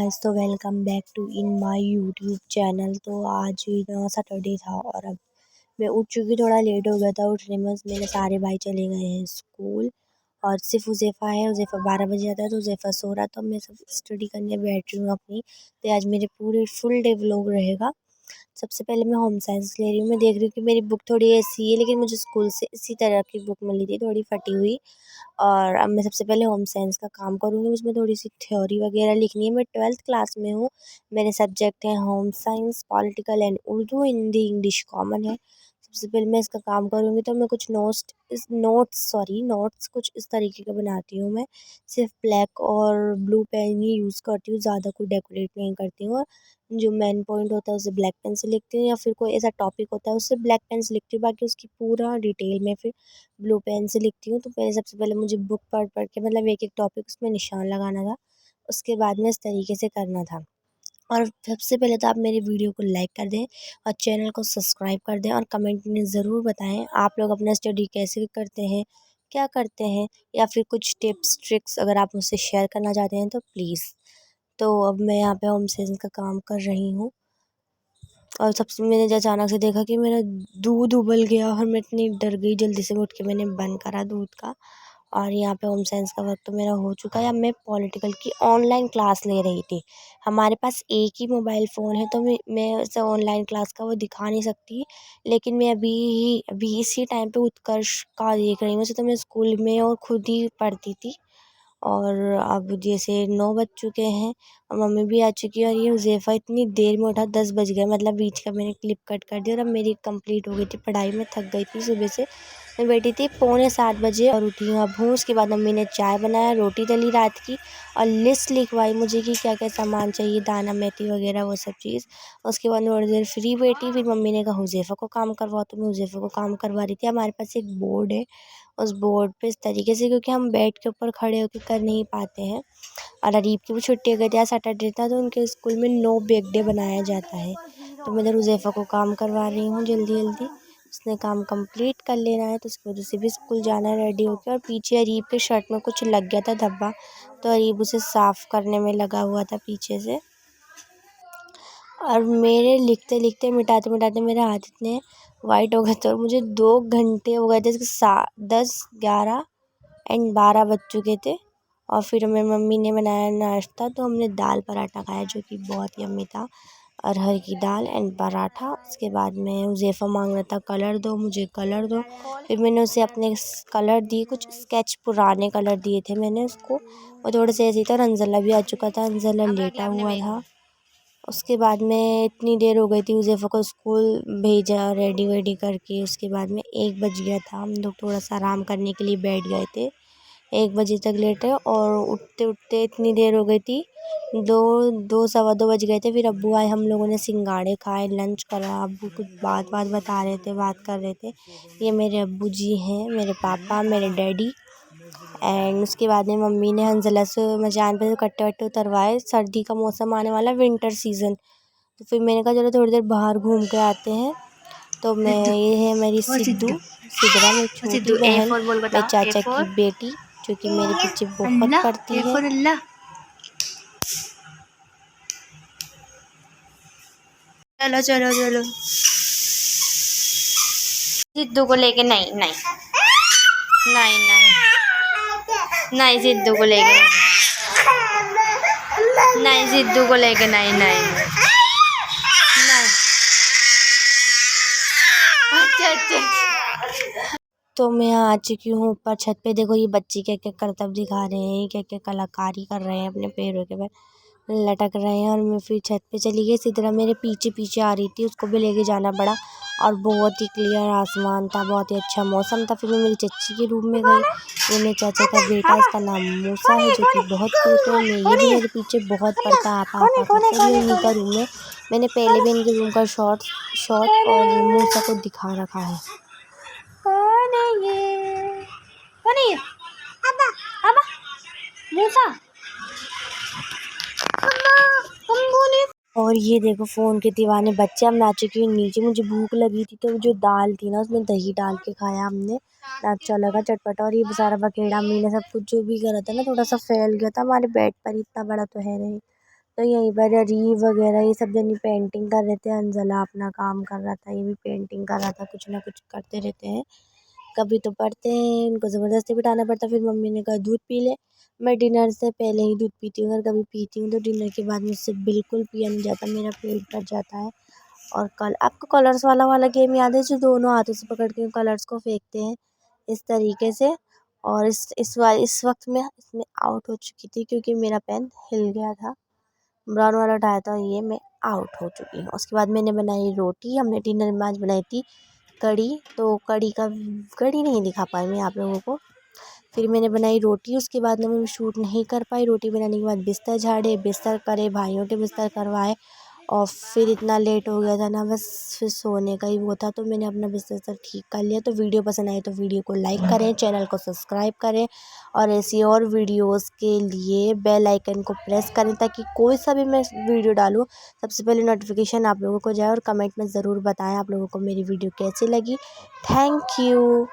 Guys, तो welcome back to in my YouTube channel. तो आज ना सैटरडे था और अब मैं उठ चुकी, थोड़ा लेट हो गया था उठने में। मेरे सारे भाई चले गए हैं स्कूल और सिर्फ उज़ैफ़ा है। उज़ैफ़ा 12 बजे आता है तो उज़ैफ़ा सो रहा, तो मैं सब स्टडी करने बैठ रही हूँ अपनी। तो आज मेरे पूरे फुल डे व्लॉग रहेगा। सबसे पहले मैं होम साइंस ले रही हूँ। मैं देख रही हूँ कि मेरी बुक थोड़ी ऐसी है, लेकिन मुझे स्कूल से इसी तरह की बुक मिली थी, थोड़ी फटी हुई। और अब मैं सबसे पहले होम साइंस का काम करूँगी। उसमें थोड़ी सी थ्योरी वगैरह लिखनी है। मैं 12th क्लास में हूँ। मेरे सब्जेक्ट हैं home science, political and Urdu, Hindi English common है। सबसे पहले मैं इसका काम करूँगी, तो मैं कुछ नोट्स कुछ इस तरीके का बनाती हूँ। मैं सिर्फ ब्लैक और ब्लू पेन ही यूज़ करती हूँ, ज़्यादा कोई डेकोरेट नहीं करती हूँ। और जो मेन पॉइंट होता है उसे ब्लैक पेन से लिखती हूँ, या फिर कोई ऐसा टॉपिक होता है उससे ब्लैक पेन से लिखती हूँ। बाकी उसकी पूरा डिटेल में फिर ब्लू पेन से लिखती हूँ। तो पहले सबसे पहले मुझे बुक पढ़ के मतलब एक एक टॉपिक उसमें निशान लगाना था। उसके बाद में इस तरीके से करना था। और सबसे पहले तो आप मेरी वीडियो को लाइक कर दें और चैनल को सब्सक्राइब कर दें, और कमेंट में ज़रूर बताएं आप लोग अपना स्टडी कैसे करते हैं, क्या करते हैं, या फिर कुछ टिप्स ट्रिक्स अगर आप मुझसे शेयर करना चाहते हैं तो प्लीज़। तो अब मैं यहाँ पे होम साइंस का काम कर रही हूँ। और सबसे मैंने जो अचानक से देखा कि मेरा दूध उबल गया और मैं इतनी डर गई, जल्दी से उठ के मैंने बंद करा दूध का। और यहाँ पे होम साइंस का वर्क तो मेरा हो चुका है। अब मैं पॉलिटिकल की ऑनलाइन क्लास ले रही थी। हमारे पास एक ही मोबाइल फ़ोन है, तो मैं उसे ऑनलाइन क्लास का वो दिखा नहीं सकती। लेकिन मैं अभी इसी टाइम पे उत्कर्ष का देख रही हूँ। वैसे तो मैं स्कूल में और खुद ही पढ़ती थी। और अब जैसे 9 बज चुके हैं और मम्मी भी आ चुकी है। और ये हुज़ैफ़ा इतनी देर में उठा, 10 बज गए, मतलब बीच का मैंने क्लिप कट कर दिया। और अब मेरी कंप्लीट हो गई थी पढ़ाई। मैं थक गई थी सुबह से। मैं बैठी थी 6:45 बजे और उठी हूँ अब हूँ। उसके बाद मम्मी ने चाय बनाया, रोटी तली रात की, और लिस्ट लिखवाई मुझे कि क्या क्या सामान चाहिए, दाना मेथी वगैरह वो सब चीज़। उसके बाद मैं थोड़ी देर फ्री बैठी। फिर मम्मी ने कहा हुज़ैफ़ा को काम करवाओ, तो मैं हुज़ैफ़ा को काम करवा रही थी। हमारे पास एक बोर्ड है, उस बोर्ड पे इस तरीके से, क्योंकि हम बेड के ऊपर खड़े होकर कर नहीं पाते हैं। और अरीब की भी छुट्टी हो गई थी, आज सैटरडे था, तो उनके स्कूल में नो बैग डे बनाया जाता है। तो मैं इधर हुज़ैफ़ा को काम करवा रही हूँ जल्दी जल्दी। उसने काम कंप्लीट कर लेना है, तो उसकी वजह से भी स्कूल जाना है रेडी होकर। और पीछे अरीब के शर्ट में कुछ लग गया था धब्बा, तो अरीब उसे साफ़ करने में लगा हुआ था पीछे से। और मेरे लिखते लिखते मिटाते मिटाते मेरे हाथ इतने वाइट हो गए थे, और मुझे 2 घंटे हो गए थे। 10, 11 एंड 12 बज चुके थे। और फिर मेरी मम्मी ने बनाया नाश्ता, तो हमने दाल पराठा खाया, जो कि बहुत यम्मी था। अरहर की दाल एंड पराठा। उसके बाद में हुज़ैफ़ा मांग रहा था कलर दो, मुझे कलर दो। फिर मैंने उसे अपने कलर दिए, कुछ स्केच पुराने कलर दिए थे मैंने उसको। और थोड़े से ऐसे ही था। और अंजला भी आ चुका था, अंजला लेटा हुआ था। उसके बाद में इतनी देर हो गई थी, हुज़ैफ़ा को स्कूल भेजा रेडी वेडी करके। उसके बाद में 1 बज गया था। हम लोग थोड़ा सा आराम करने के लिए बैठ गए थे। 1 बजे तक लेटे, और उठते उठते इतनी देर हो गई थी, 2 सवा 2 बज गए थे। फिर अब्बू आए, हम लोगों ने सिंगाड़े खाए, लंच करा। अब्बू कुछ बात बता रहे थे, बात कर रहे थे। ये मेरे अब्बू जी हैं, मेरे पापा, मेरे डैडी। एंड उसके बाद में मम्मी ने हंजला से मचान पे कट्टे वट्टे उतरवाए। सर्दी का मौसम आने वाला, विंटर सीज़न। तो फिर मैंने कहा चलो थोड़ी देर बाहर घूम के आते हैं। तो ये है मेरी सिद्रा, मेरी छोटी बहन, मेरे चाचा की बेटी, जो कि मेरे पीछे बहुत पड़ती है। चलो चलो चलो, सिद्धू को लेके नहीं नहीं नहीं नहीं नहीं, सिद्धू को लेके नहीं, सिद्धू को लेके नहीं नहीं नहीं। अच्छा अच्छा। तो मैं आ चुकी हूँ ऊपर छत पे। देखो ये बच्चे क्या क्या करतब दिखा रहे हैं, क्या क्या कलाकारी कर रहे हैं, अपने पैरों के पर लटक रहे हैं। और मैं फिर छत पे चली गई। इसी तरह मेरे पीछे पीछे आ रही थी, उसको भी लेके जाना पड़ा। और बहुत ही क्लियर आसमान था, बहुत ही अच्छा मौसम था। फिर मैं मेरी चच्ची के रूम में गई। ये मेरे चाचा का बेटा, इसका नाम मूसा है, जो कि बहुत क्यूट है। ये भी मेरे पीछे बहुत पड़ता है, आपा करता है। ये उन्हीं का रूम है। मैंने पहले भी इनके रूम का शॉट और मूसा को दिखा रखा है। कौन है ये? कौन है ये? अबा मूसा। और ये देखो फ़ोन के दीवाने बच्चे। हम आ चुकी हूँ नीचे। मुझे भूख लगी थी, तो जो दाल थी ना, उसमें दही डाल के खाया हमने। अच्छा लगा, चटपटा। और ये बेचारा बकेड़ा अम्मी ने सब कुछ जो भी करा था ना, थोड़ा सा फैल गया था हमारे बेड पर, इतना बड़ा तो है नहीं। तो यहीं पर री वगैरह ये सब जनी पेंटिंग कर रहे थे। अंजला अपना काम कर रहा था, ये भी पेंटिंग कर रहा था। कुछ ना कुछ करते रहते हैं। कभी तो पढ़ते हैं, इनको ज़बरदस्ती बिठाना पड़ता है। फिर मम्मी ने कहा दूध पी ले। मैं डिनर से पहले ही दूध पीती हूँ, अगर कभी पीती हूँ तो डिनर के बाद मुझसे बिल्कुल पिया नहीं जाता, मेरा पेट भर जाता है। और कल आपको कलर्स वाला गेम याद है, जो दोनों हाथों से पकड़ के कलर्स को फेंकते हैं इस तरीके से। और इस वक्त मैं इसमें आउट हो चुकी थी, क्योंकि मेरा पेन हिल गया था। ब्राउन वाला उठाया था, ये मैं आउट हो चुकी हूँ। उसके बाद मैंने बनाई रोटी। हमने डिनर में आज बनाई थी कढ़ी। तो कढ़ी नहीं दिखा पाई मैं आप लोगों को। फिर मैंने बनाई रोटी। उसके बाद ना मैं शूट नहीं कर पाई। रोटी बनाने के बाद बिस्तर झाड़े, बिस्तर करे, भाइयों के बिस्तर करवाए। और फिर इतना लेट हो गया था ना, बस फिर सोने का ही वो था। तो मैंने अपना बिस्तर सब ठीक कर लिया। तो वीडियो पसंद आई तो वीडियो को लाइक करें, चैनल को सब्सक्राइब करें, और ऐसी और वीडियोस के लिए बेल आइकन को प्रेस करें, ताकि कोई सा भी मैं वीडियो डालूँ सबसे पहले नोटिफिकेशन आप लोगों को जाए। और कमेंट में ज़रूर बताएं आप लोगों को मेरी वीडियो कैसी लगी। Thank you.